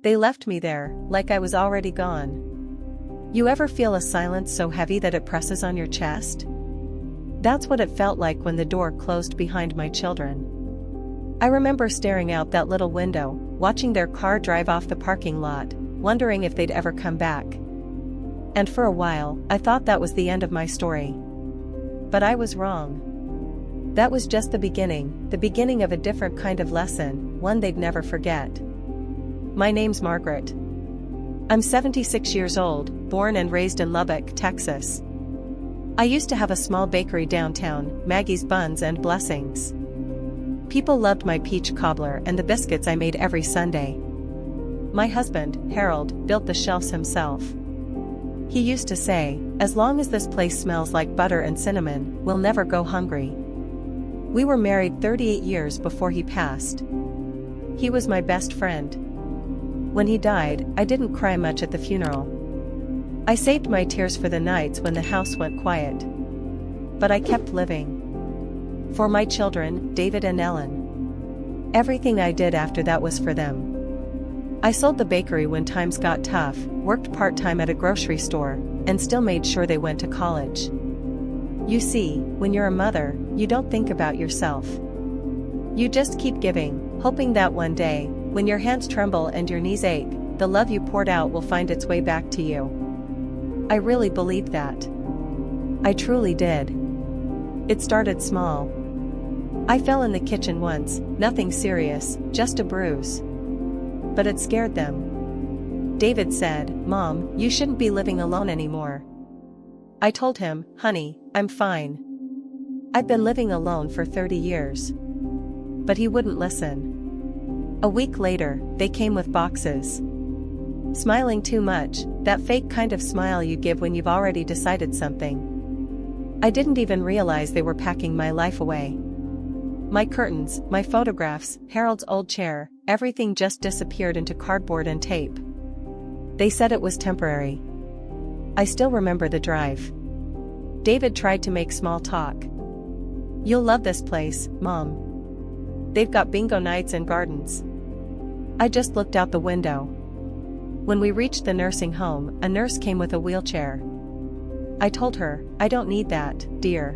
They left me there, like I was already gone. You ever feel a silence so heavy that it presses on your chest? That's what it felt like when the door closed behind my children. I remember staring out that little window, watching their car drive off the parking lot, wondering if they'd ever come back. And for a while, I thought that was the end of my story. But I was wrong. That was just the beginning of a different kind of lesson, one they'd never forget. My name's Margaret. I'm 76 years old, born and raised in Lubbock, Texas. I used to have a small bakery downtown, Maggie's Buns and Blessings. People loved my peach cobbler and the biscuits I made every Sunday. My husband, Harold, built the shelves himself. He used to say, "As long as this place smells like butter and cinnamon, we'll never go hungry." We were married 38 years before he passed. He was my best friend. When he died, I didn't cry much at the funeral. I saved my tears for the nights when the house went quiet. But I kept living. For my children, David and Ellen. Everything I did after that was for them. I sold the bakery when times got tough, worked part-time at a grocery store, and still made sure they went to college. You see, when you're a mother, you don't think about yourself. You just keep giving, hoping that one day, when your hands tremble and your knees ache, the love you poured out will find its way back to you. I really believed that. I truly did. It started small. I fell in the kitchen once, nothing serious, just a bruise. But it scared them. David said, "Mom, you shouldn't be living alone anymore." I told him, "Honey, I'm fine. I've been living alone for 30 years. But he wouldn't listen. A week later, they came with boxes. Smiling too much, that fake kind of smile you give when you've already decided something. I didn't even realize they were packing my life away. My curtains, my photographs, Harold's old chair, everything just disappeared into cardboard and tape. They said it was temporary. I still remember the drive. David tried to make small talk. "You'll love this place, Mom. They've got bingo nights and gardens." I just looked out the window. When we reached the nursing home, a nurse came with a wheelchair. I told her, "I don't need that, dear."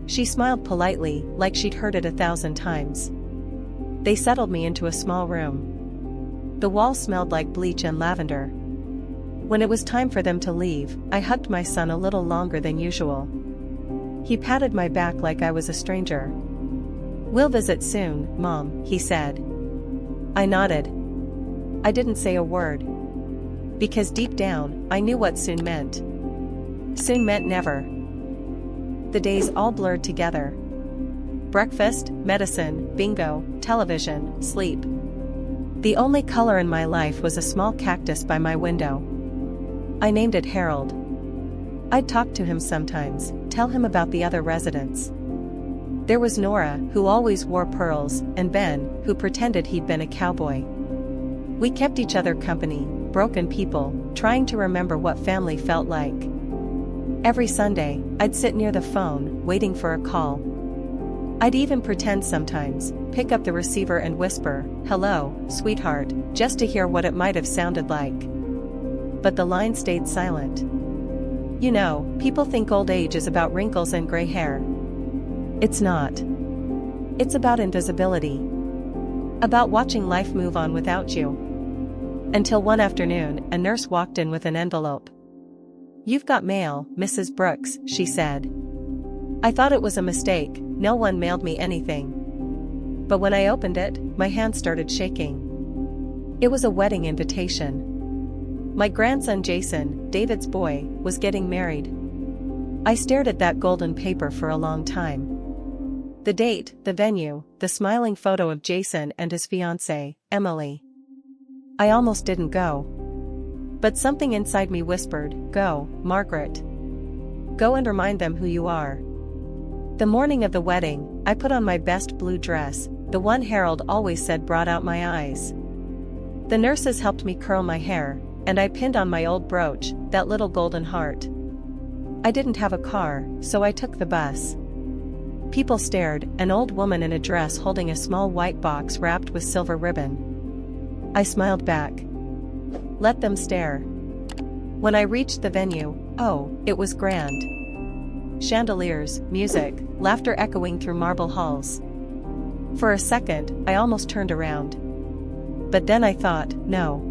She smiled politely, like she'd heard it 1,000 times. They settled me into a small room. The walls smelled like bleach and lavender. When it was time for them to leave, I hugged my son a little longer than usual. He patted my back like I was a stranger. "We'll visit soon, Mom," he said. I nodded. I didn't say a word. Because deep down, I knew what soon meant. Soon meant never. The days all blurred together. Breakfast, medicine, bingo, television, sleep. The only color in my life was a small cactus by my window. I named it Harold. I'd talk to him sometimes, tell him about the other residents. There was Nora, who always wore pearls, and Ben, who pretended he'd been a cowboy. We kept each other company, broken people, trying to remember what family felt like. Every Sunday, I'd sit near the phone, waiting for a call. I'd even pretend sometimes, pick up the receiver and whisper, "Hello, sweetheart," just to hear what it might have sounded like. But the line stayed silent. You know, people think old age is about wrinkles and gray hair. It's not. It's about invisibility. About watching life move on without you. Until one afternoon, a nurse walked in with an envelope. "You've got mail, Mrs. Brooks," she said. I thought it was a mistake, no one mailed me anything. But when I opened it, my hand started shaking. It was a wedding invitation. My grandson Jason, David's boy, was getting married. I stared at that golden paper for a long time. The date, the venue, the smiling photo of Jason and his fiancée, Emily. I almost didn't go. But something inside me whispered, "Go, Margaret. Go and remind them who you are." The morning of the wedding, I put on my best blue dress, the one Harold always said brought out my eyes. The nurses helped me curl my hair, and I pinned on my old brooch, that little golden heart. I didn't have a car, so I took the bus. People stared, an old woman in a dress holding a small white box wrapped with silver ribbon. I smiled back. Let them stare. When I reached the venue, oh, it was grand. Chandeliers, music, laughter echoing through marble halls. For a second, I almost turned around. But then I thought, no.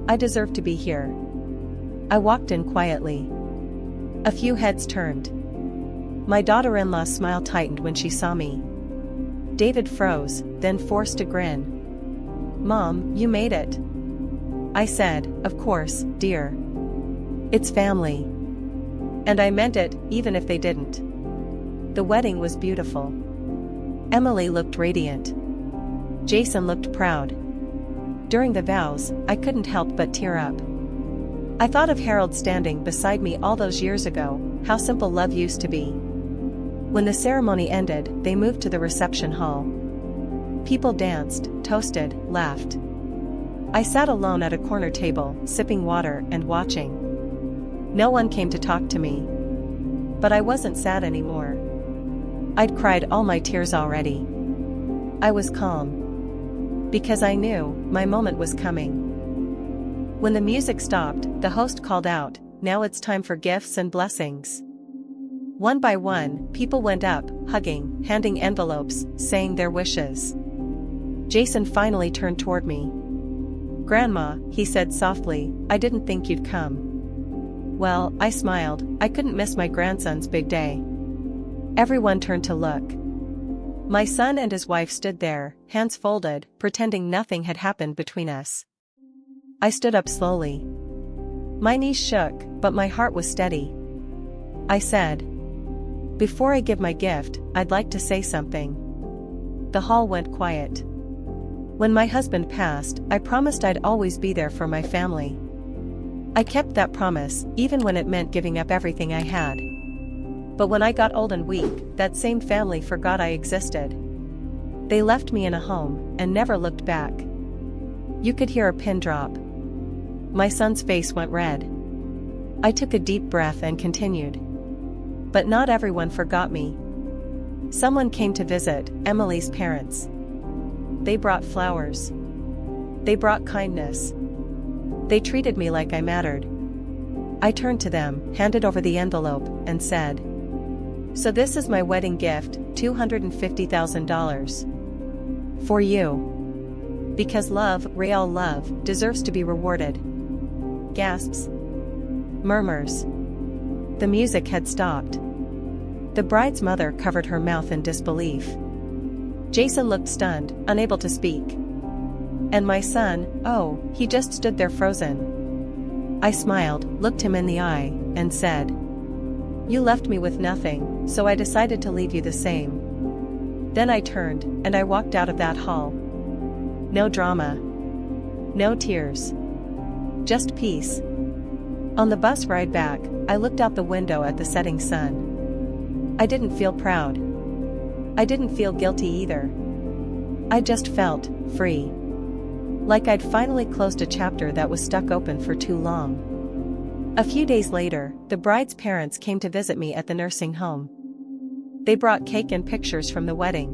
I deserve to be here. I walked in quietly. A few heads turned. My daughter-in-law's smile tightened when she saw me. David froze, then forced a grin. "Mom, you made it." I said, "Of course, dear. It's family." And I meant it, even if they didn't. The wedding was beautiful. Emily looked radiant. Jason looked proud. During the vows, I couldn't help but tear up. I thought of Harold standing beside me all those years ago, how simple love used to be. When the ceremony ended, they moved to the reception hall. People danced, toasted, laughed. I sat alone at a corner table, sipping water and watching. No one came to talk to me. But I wasn't sad anymore. I'd cried all my tears already. I was calm. Because I knew, my moment was coming. When the music stopped, the host called out, "Now it's time for gifts and blessings." One by one, people went up, hugging, handing envelopes, saying their wishes. Jason finally turned toward me. "Grandma," he said softly, "I didn't think you'd come." Well, I smiled, I couldn't miss my grandson's big day. Everyone turned to look. My son and his wife stood there, hands folded, pretending nothing had happened between us. I stood up slowly. My knees shook, but my heart was steady. I said, "Before I give my gift, I'd like to say something." The hall went quiet. When my husband passed, I promised I'd always be there for my family. I kept that promise, even when it meant giving up everything I had. But when I got old and weak, that same family forgot I existed. They left me in a home, and never looked back. You could hear a pin drop. My son's face went red. I took a deep breath and continued. But not everyone forgot me. Someone came to visit, Emily's parents. They brought flowers. They brought kindness. They treated me like I mattered. I turned to them, handed over the envelope, and said, "So this is my wedding gift, $250,000. For you. Because love, real love, deserves to be rewarded." Gasps. Murmurs. The music had stopped. The bride's mother covered her mouth in disbelief. Jason looked stunned, unable to speak. And my son, oh, he just stood there frozen. I smiled, looked him in the eye, and said, "You left me with nothing, so I decided to leave you the same." Then I turned, and I walked out of that hall. No drama. No tears. Just peace. On the bus ride back, I looked out the window at the setting sun. I didn't feel proud. I didn't feel guilty either. I just felt free. Like I'd finally closed a chapter that was stuck open for too long. A few days later, the bride's parents came to visit me at the nursing home. They brought cake and pictures from the wedding.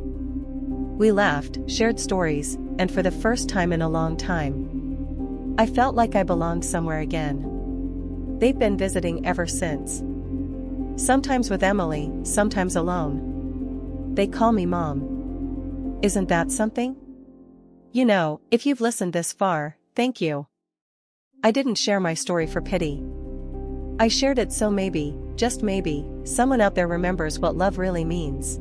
We laughed, shared stories, and for the first time in a long time, I felt like I belonged somewhere again. They've been visiting ever since. Sometimes with Emily, sometimes alone. They call me Mom. Isn't that something? You know, if you've listened this far, thank you. I didn't share my story for pity. I shared it so maybe, just maybe, someone out there remembers what love really means.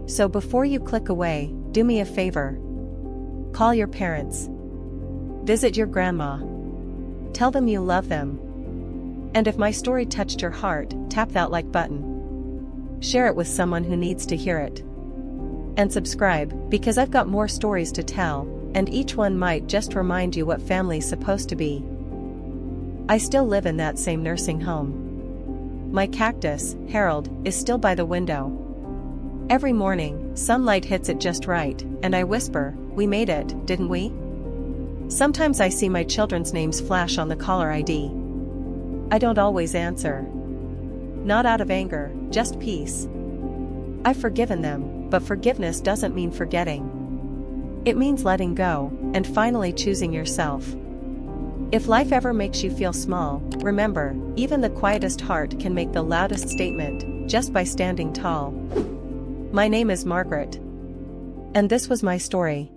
So before you click away, do me a favor. Call your parents. Visit your grandma. Tell them you love them. And if my story touched your heart, tap that like button. Share it with someone who needs to hear it. And subscribe, because I've got more stories to tell, and each one might just remind you what family's supposed to be. I still live in that same nursing home. My cactus, Harold, is still by the window. Every morning, sunlight hits it just right, and I whisper, "We made it, didn't we?" Sometimes I see my children's names flash on the caller ID. I don't always answer. Not out of anger, just peace. I've forgiven them, but forgiveness doesn't mean forgetting. It means letting go, and finally choosing yourself. If life ever makes you feel small, remember, even the quietest heart can make the loudest statement, just by standing tall. My name is Margaret. And this was my story.